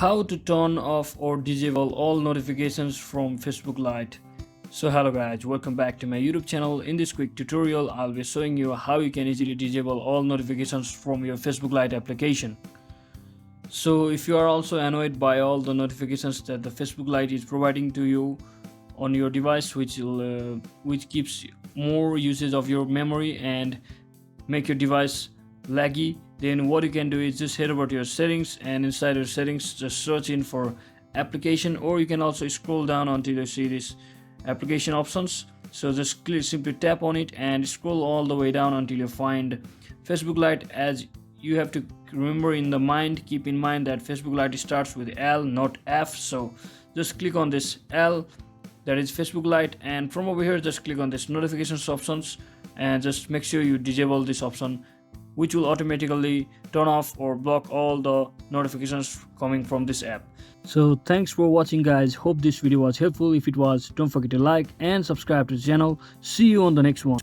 How to turn off or disable all notifications from Facebook Lite. So hello guys, welcome back to my YouTube channel. In this quick tutorial I'll be showing you how you can easily disable all notifications from your Facebook Lite application. So if you are also annoyed by all the notifications that the Facebook Lite is providing to you on your device, which keeps more usage of your memory and make your device laggy, then what you can do is just head over to your settings, and inside your settings just search in for application, or you can also scroll down until you see this application options. So just simply tap on it and scroll all the way down until you find Facebook Lite. As you have to remember keep in mind that Facebook Lite starts with L, not F. So just click on this L, that is Facebook Lite, and from over here just click on this notifications options and just make sure you disable this option, which will automatically turn off or block all the notifications coming from this app. So thanks for watching guys, hope this video was helpful. If it was, don't forget to like and subscribe to the channel. See you on the next one.